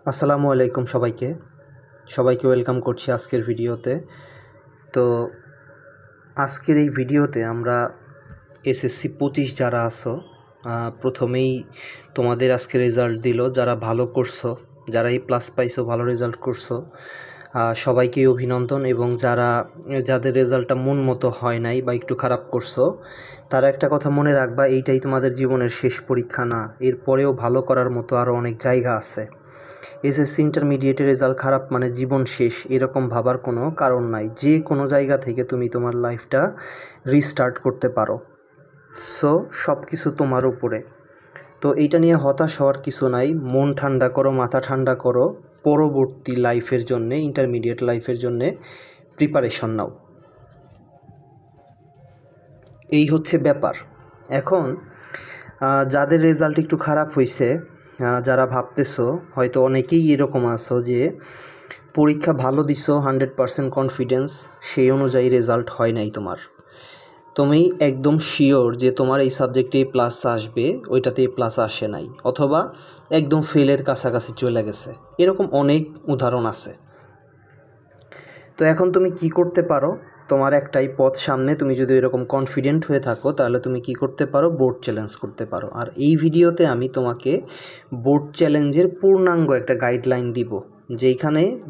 আসসালামু আলাইকুম সবাইকে ওয়েলকাম করছি আজকের ভিডিওতে। তো আজকের এই ভিডিওতে আমরা এসএসসি 25 যারা আছো, প্রথমেই তোমাদের আজকে রেজাল্ট দিল। যারা ভালো করছো, যারা এই প্লাস পাইছো, ভালো রেজাল্ট করছো, সবাইকেই অভিনন্দন। এবং যাদের রেজাল্টটা মন মতো হয় নাই বা একটু খারাপ করছো, তারা একটা কথা মনে রাখবা, এইটাই তোমাদের জীবনের শেষ পরীক্ষা না। এরপরেও ভালো করার মতো আরও অনেক জায়গা আছে। এসএসসি ইন্টারমিডিয়েটের রেজাল্ট খারাপ মানে জীবন শেষ, এরকম ভাবার কোনো কারণ নাই। যে কোনো জায়গা থেকে তুমি তোমার লাইফটা রিস্টার্ট করতে পারো। সো সব কিছু তোমার উপরে। তো এইটা নিয়ে হতাশ হওয়ার কিছু নাই। মন ঠান্ডা করো, মাথা ঠান্ডা করো, পরবর্তী লাইফের জন্যে, ইন্টারমিডিয়েট লাইফের জন্যে প্রিপারেশন নাও। এই হচ্ছে ব্যাপার। এখন যাদের রেজাল্ট একটু খারাপ হয়েছে, যারা ভাবতেছো, হয়তো অনেকেই এরকম আছো যে পরীক্ষা ভালো দিছো, 100% কনফিডেন্স, সেই অনুযায়ী রেজাল্ট হয় নাই তোমার। তুমি একদম শিওর যে তোমার এই সাবজেক্টে প্লাস আসবে, ওইটাতে প্লাস আসে নাই, অথবা একদম ফেলের কাছাকাছি চলে গেছে। এরকম অনেক উদাহরণ আছে। তো এখন তুমি কি করতে পারো? তোমার একটাই পথ সামনে। তুমি যদি এরকম কনফিডেন্ট হয়ে থাকো, তাহলে তুমি কি করতে পারো? বোর্ড চ্যালেঞ্জ করতে পারো। আর এই ভিডিওতে আমি তোমাকে বোর্ড চ্যালেঞ্জের পূর্ণাঙ্গ একটা গাইডলাইন দিব,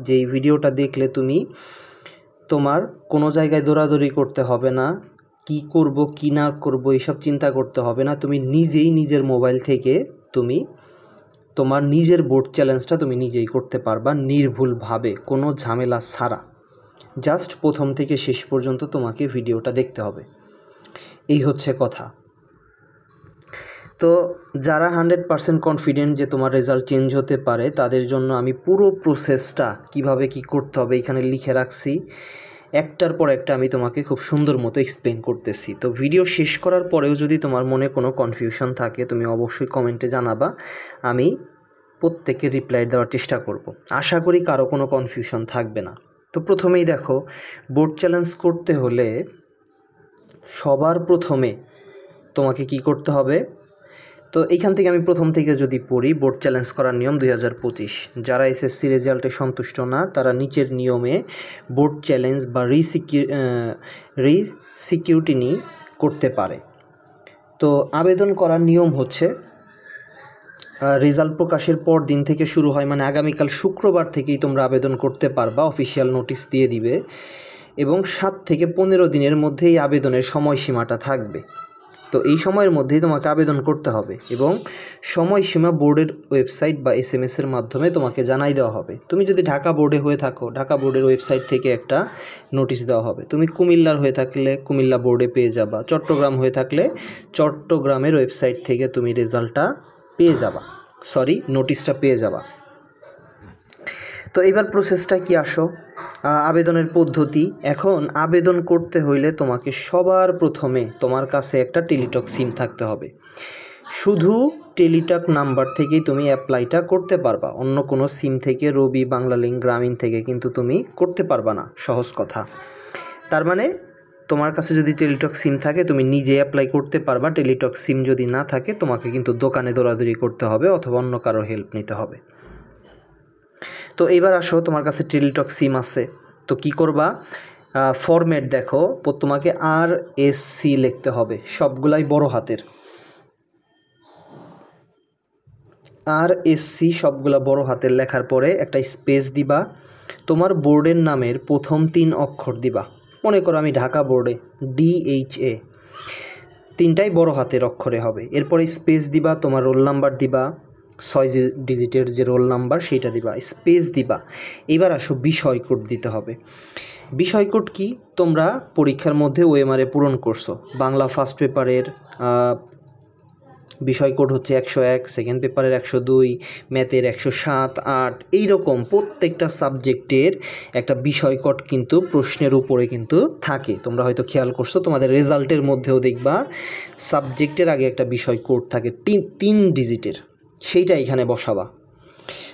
যেই ভিডিওটা দেখলে তুমি তোমার কোনো জায়গায় দৌড়াদৌড়ি করতে হবে না, কি করব কি না করব এইসব চিন্তা করতে হবে না। তুমি নিজেই নিজের মোবাইল থেকে তুমি তোমার নিজের বোর্ড চ্যালেঞ্জটা তুমি নিজেই করতে পারবা, নির্ভুলভাবে, কোনো ঝামেলা ছাড়া। জাস্ট প্রথম থেকে শেষ পর্যন্ত তোমাকে ভিডিওটা দেখতে হবে। এই হচ্ছে কথা। তো যারা 100% কনফিডেন্ট যে তোমার রেজাল্ট চেঞ্জ হতে পারে, তাদের জন্য আমি পুরো প্রসেসটা কিভাবে কি করতে হবে এখানে লিখে রাখছি। একটার পর একটা আমি তোমাকে খুব সুন্দর মতো এক্সপ্লেন করতেছি। তো ভিডিও শেষ করার পরেও যদি তোমার মনে কোনো কনফিউশন থাকে, তুমি অবশ্যই কমেন্টে জানাবা। আমি প্রত্যেকের রিপ্লাই দেওয়ার চেষ্টা করব। আশা করি কারো কোনো কনফিউশন থাকবে না। তো প্রথমেই দেখো, বোর্ড চ্যালেঞ্জ করতে হলে সবার প্রথমে তোমাকে কি করতে হবে? তো এইখান থেকে আমি প্রথম থেকে যদি পড়ি, বোর্ড চ্যালেঞ্জ করার নিয়ম 2025। যারা এসএসসি রেজাল্টে সন্তুষ্ট না, তারা নিচের নিয়মে বোর্ড চ্যালেঞ্জ বা রিসিকিউটিনি করতে পারে। তো আবেদন করার নিয়ম হচ্ছে, রেজাল্ট প্রকাশের পর দিন থেকে শুরু হয়, মানে আগামীকাল শুক্রবার থেকেই তোমরা আবেদন করতে পারবা। অফিসিয়াল নোটিশ দিয়ে দিবে এবং 7 থেকে 15 দিনের মধ্যে এই আবেদনের সময়সীমাটা থাকবে। তো এই সময়ের মধ্যেই তোমাকে আবেদন করতে হবে এবং সময়সীমা বোর্ডের ওয়েবসাইট বা SMS-এর মাধ্যমে তোমাকে জানাই দেওয়া হবে। তুমি যদি ঢাকা বোর্ডে হয়ে থাকো, ঢাকা বোর্ডের ওয়েবসাইট থেকে একটা নোটিশ দেওয়া হবে। তুমি কুমিল্লার হয়ে থাকলে কুমিল্লা বোর্ডে পেয়ে যাবা। চট্টগ্রাম হয়ে থাকলে চট্টগ্রামের ওয়েবসাইট থেকে তুমি রেজাল্টটা পেয়ে যাবা, নোটিশটা পেয়ে যাবা। তো এবার প্রসেসটা কি আসো, আবেদনের পদ্ধতি। এখন আবেদন করতে হইলে তোমাকে সবার প্রথমে তোমার কাছে একটা টেলিটক সিম থাকতে হবে। শুধু টেলিটক নাম্বার থেকেই তুমি অ্যাপ্লাইটা করতে পারবা। অন্য কোনো সিম থেকে, রবি, বাংলালিংক, গ্রামীণ থেকে কিন্তু তুমি করতে পারবা না, সহজ কথা। তার মানে তোমার কাছে যদি টেলিটক সিম থাকে, তুমি নিজে অ্যাপ্লাই করতে পারবা। টেলিটক সিম যদি না থাকে, তোমাকে কিন্তু দোকানে দৌড়াদৌড়ি করতে হবে অথবা অন্য কারোর হেল্প নিতে হবে। তো এইবার আসো, তোমার কাছে টেলিটক সিম আছে, তো কি করবা? ফরম্যাট দেখো, তোমাকে RSC লিখতে হবে, সবগুলাই বড় হাতের। RSC সবগুলা বড় হাতের লেখার পরে একটা স্পেস দিবা। তোমার বোর্ডের নামের প্রথম 3 অক্ষর দিবা। মনে করো আমি ঢাকা বোর্ডে, DHA, 3টাই বড় হাতের অক্ষরে হবে। এরপরে স্পেস দিবা, তোমার রোল নাম্বার দিবা, 6 ডিজিটের যে রোল নাম্বার সেইটা দিবা, স্পেস দিবা। এবার আসো, বিষয় কোড দিতে হবে। বিষয় কোড কি? তোমরা পরীক্ষার মধ্যে ওএমআরে পূরণ করছো। বাংলা ফার্স্ট পেপারের বিষয় কোড হচ্ছে 101, সেকেন্ড পেপারের 102, ম্যাথের 107, 8, এইরকম প্রত্যেকটা সাবজেক্টের একটা বিষয় কোড কিন্তু প্রশ্নের উপরে কিন্তু থাকে। তোমরা হয়তো খেয়াল করছো, তোমাদের রেজাল্টের মধ্যেও দেখবা সাবজেক্টের আগে একটা বিষয় কোড থাকে 3 ডিজিটের, সেইটা এখানে বসাবা।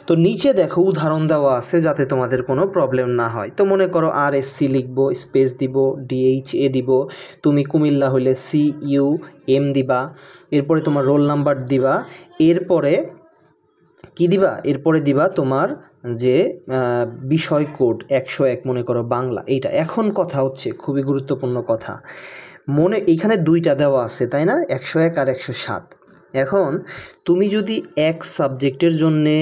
তো নিচে দেখো উদাহরণ দেওয়া আছে যাতে তোমাদের কোনো প্রবলেম না হয়। তো মনে করো RSC লিখবো, স্পেস দিব, DHA দিব, তুমি কুমিল্লা হলে CUM দিবা, এরপরে তোমার রোল নাম্বার দিবা, এরপরে কি দিবা, এরপরে দিবা তোমার যে বিষয় কোড 101 মনে করো বাংলা, এইটা। এখন কথা হচ্ছে খুবই গুরুত্বপূর্ণ কথা, এইখানে দুইটা দেওয়া আছে তাই না, 101 আর 107। এখন তুমি যদি এক সাবজেক্টের জন্যে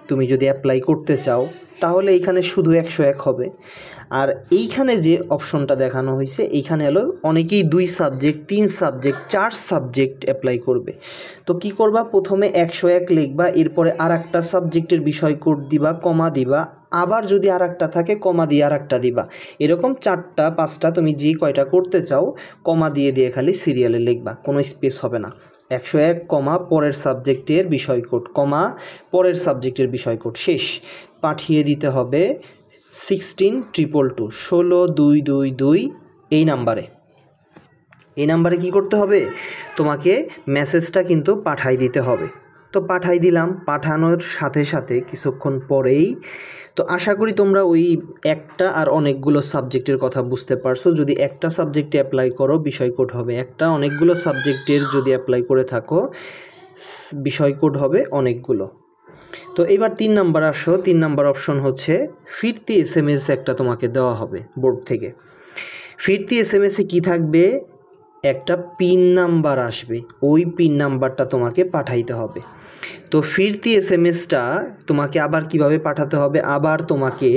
তুমি যদি অ্যাপ্লাই করতে চাও তাহলে এইখানে শুধু 101 হবে। আর এইখানে যে অপশনটা দেখানো হয়েছে এইখানে হলো অনেকেই 2 সাবজেক্ট 3 সাবজেক্ট 4 সাবজেক্ট অ্যাপ্লাই করবে। তো কি করবা, প্রথমে 101 লিখবা, এরপরে আর একটা সাবজেক্টের বিষয় কোড দিবা, কমা দিবা, আবার যদি আর একটা থাকে কমা দিয়ে আর একটা দিবা, এরকম 4টা 5টা তুমি যে কয়টা করতে চাও কমা দিয়ে দিয়ে খালি সিরিয়ালে লিখবা, কোনো স্পেস হবে না। 101 কমা পরের সাবজেক্টের বিষয় কোড কমা পরের সাবজেক্টের বিষয় কোড, শেষ। পাঠিয়ে দিতে হবে 16222 16222 এই নাম্বারে কি করতে হবে, তোমাকে মেসেজটা কিন্তু পাঠাই দিতে হবে। তো পাঠাই দিলাম, পাঠানোর সাথে সাথে কিছুক্ষণ পরেই, তো আশা করি তোমরা ওই একটা আর অনেকগুলো সাবজেক্টের কথা বুঝতে পারছো। যদি একটা সাবজেক্টে অ্যাপ্লাই করো বিষয় কোড হবে একটা, অনেকগুলো সাবজেক্টের যদি অ্যাপ্লাই করে থাকো বিষয় কোড হবে অনেকগুলো। তো এবার 3 নাম্বার আসো, 3 নাম্বার অপশন হচ্ছে ফিরতি SMS একটা তোমাকে দেওয়া হবে বোর্ড থেকে। ফিরতি SMS কী থাকবে, একটা পিন নাম্বার আসবে, ওই পিন নাম্বারটা তোমাকে পাঠাইতে হবে। তো ফিরতি SMS তোমাকে আবার কিভাবে পাঠাতে হবে, আবার তোমাকে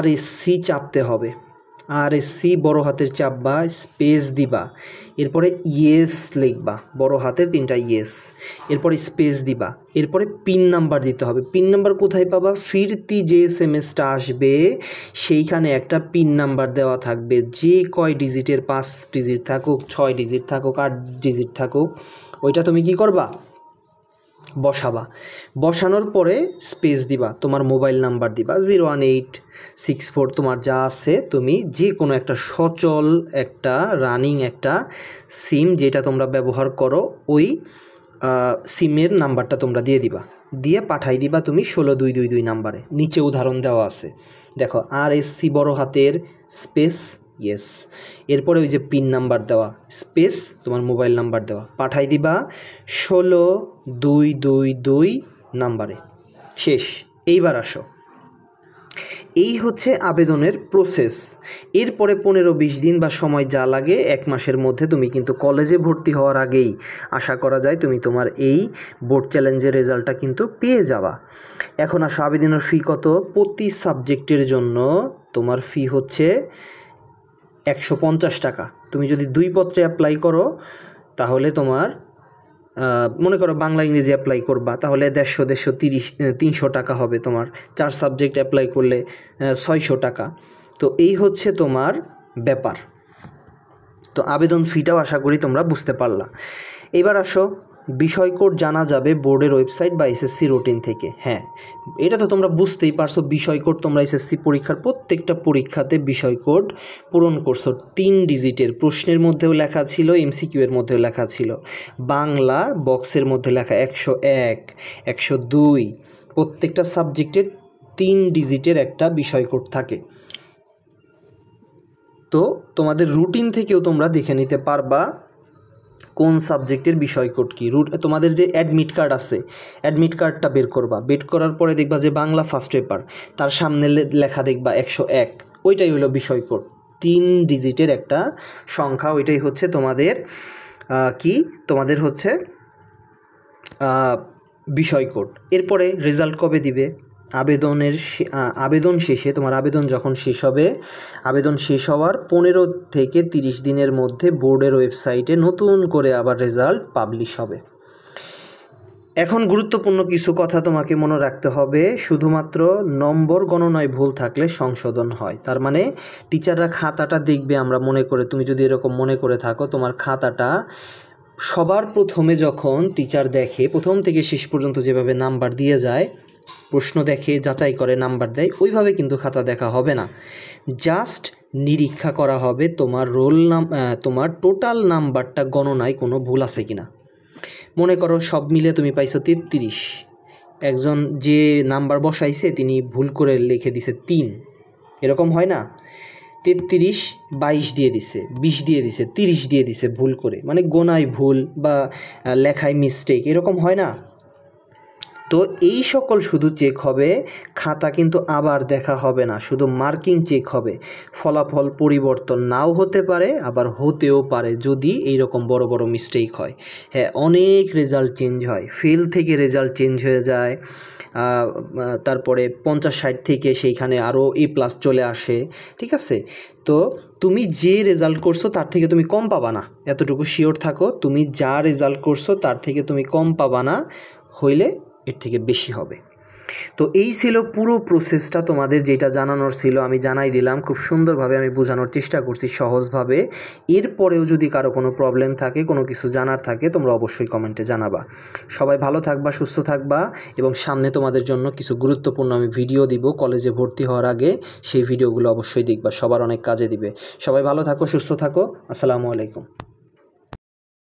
RSC চাপতে হবে, RSC বড় হাতের চাপবা, স্পেস দিবা, এরপরে ইয়েস লিখবা, বড় হাতের 3টা ইয়েস, এরপরে স্পেস দিবা, এরপরে পিন নাম্বার দিতে হবে। পিন নাম্বার কোথায় পাবা, ফিরতি যে SMS আসবে সেইখানে একটা পিন নাম্বার দেওয়া থাকবে, যে কয় ডিজিটের, 5 ডিজিট থাকুক, 6 ডিজিট থাকুক, 8 ডিজিট থাকুক, ওইটা তুমি কি করবা, বসাবা। বসানোর পরে স্পেস দিবা, তোমার মোবাইল নাম্বার দিবা 01864, তোমার যা আছে তুমি যে কোনো একটা সচল একটা রানিং একটা সিম যেটা তোমরা ব্যবহার করো ওই সিমের নাম্বারটা তোমরা দিয়ে দিবা, দিয়ে পাঠাই দিবা তুমি 16222 নাম্বারে। নিচে উদাহরণ দেওয়া আছে দেখো, RSC বড় হাতের স্পেস ইয়েস, এরপরে ওই যে পিন নাম্বার দেওয়া স্পেস তোমার মোবাইল নাম্বার দেওয়া, পাঠাই দিবা 16222 নাম্বারে, শেষ। এইবার আসো, এই হচ্ছে আবেদনের প্রসেস। এরপরে 15-20 দিন বা সময় যা লাগে, 1 মাসের মধ্যে তুমি কিন্তু কলেজে ভর্তি হওয়ার আগেই আশা করা যায় তুমি তোমার এই বোর্ড চ্যালেঞ্জের রেজাল্টটা কিন্তু পেয়ে যাবা। এখন আসো আবেদনের ফি কত, প্রতি সাবজেক্টের জন্য তোমার ফি হচ্ছে 150 টাকা। তুমি যদি 2 পত্রে অ্যাপ্লাই করো তাহলে তোমার মনে করো বাংলা ইংরেজি অ্যাপ্লাই করবা তাহলে 150-130-300 টাকা হবে তোমার, 4 সাবজেক্ট অ্যাপ্লাই করলে 600 টাকা। তো এই হচ্ছে তোমার ব্যাপার। তো আবেদন ফিটাও আশা করি তোমরা বুঝতে পারলা। এবার আসো, বিষয় কোড জানা যাবে বোর্ডের ওয়েবসাইট বা SSC রুটিন থেকে। হ্যাঁ, এটা তো তোমরা বুঝতেই পারছো, বিষয় কোড তোমরা SSC পরীক্ষার প্রত্যেকটা পরীক্ষাতে বিষয় কোড পূরণ করছো। 3 ডিজিটের, প্রশ্নের মধ্যেও লেখা ছিল, MCQ এর মধ্যেও লেখা ছিল। বাংলা বক্সের মধ্যে লেখা 101, 102, প্রত্যেকটা সাবজেক্টের 3 ডিজিটের একটা বিষয় কোড থাকে। তো তোমাদের রুটিন থেকেও তোমরা দেখে নিতে পারবা কোন সাবজেক্টের বিষয় কোড কী। তোমাদের যে অ্যাডমিট কার্ড আছে, অ্যাডমিট কার্ডটা বের করবা, বের করার পরে দেখবা যে বাংলা ফার্স্ট পেপার, তার সামনে লেখা দেখবা 101, ওইটাই হলো বিষয় কোড, 3 ডিজিটের একটা সংখ্যা, ওইটাই হচ্ছে তোমাদের তোমাদের হচ্ছে বিষয় কোড। এরপরে রেজাল্ট কবে দিবে, আবেদন শেষে, তোমার আবেদন যখন শেষ হবে, আবেদন শেষ হওয়ার 15 থেকে 30 দিনের মধ্যে বোর্ডের ওয়েবসাইটে নতুন করে আবার রেজাল্ট পাবলিশ হবে। এখন গুরুত্বপূর্ণ কিছু কথা তোমাকে মনে রাখতে হবে, শুধুমাত্র নম্বর গণনায় ভুল থাকলে সংশোধন হয়। তার মানে টিচাররা খাতাটা দেখবে, আমরা মনে করে, তুমি যদি এরকম মনে করে থাকো তোমার খাতাটা সবার প্রথমে যখন টিচার দেখে, প্রথম থেকে শেষ পর্যন্ত যেভাবে নাম্বার দিয়ে যায়, প্রশ্ন দেখে যাচাই করে নাম্বার দেয়, ওইভাবে কিন্তু খাতা দেখা হবে না। জাস্ট নিরীক্ষা করা হবে তোমার তোমার টোটাল নাম্বারটা গণনায় কোনো ভুল আছে কিনা। মনে করো সব মিলে তুমি পাইছো 33, একজন যে নাম্বার বসাইছে তিনি ভুল করে লিখে দিছে 3, এরকম হয় না, 33 22 দিয়ে দিছে, 20 দিয়ে দিছে, 30 দিয়ে দিছে ভুল করে, মানে গোনায় ভুল বা লেখায় মিস্টেক, এরকম হয় না। তো এই সকল শুধু চেক হবে, খাতা কিন্তু আবার দেখা হবে না, শুধু মার্কিং চেক হবে। ফলাফল পরিবর্তন নাও হতে পারে, আবার হতেও পারে যদি এইরকম বড় বড় মিস্টেক হয়। হ্যাঁ, অনেক রেজাল্ট চেঞ্জ হয়, ফেল থেকে রেজাল্ট চেঞ্জ হয়ে যায়, তারপরে 50-60 থেকে সেইখানে আরও A+ চলে আসে, ঠিক আছে। তো তুমি যে রেজাল্ট করছো তার থেকে তুমি কম পাবা না, এতটুকু শিওর থাকো। তুমি যা রেজাল্ট করছো তার থেকে তুমি কম পাবা না, হইলে এর থেকে বেশি হবে। তো এই ছিল পুরো প্রসেসটা, তোমাদের যেটা জানানোর ছিল আমি জানাই দিলাম। খুব সুন্দরভাবে আমি বোঝানোর চেষ্টা করছি সহজভাবে। এরপরেও যদি কারো কোনো প্রবলেম থাকে, কোনো কিছু জানার থাকে, তোমরা অবশ্যই কমেন্টে জানাবা। সবাই ভালো থাকবা, সুস্থ থাকবা, এবং সামনে তোমাদের জন্য কিছু গুরুত্বপূর্ণ আমি ভিডিও দিব কলেজে ভর্তি হওয়ার আগে, সেই ভিডিওগুলো অবশ্যই দেখবা, সবার অনেক কাজে দিবে। সবাই ভালো থাকো, সুস্থ থাকো, আসসালামু আলাইকুম।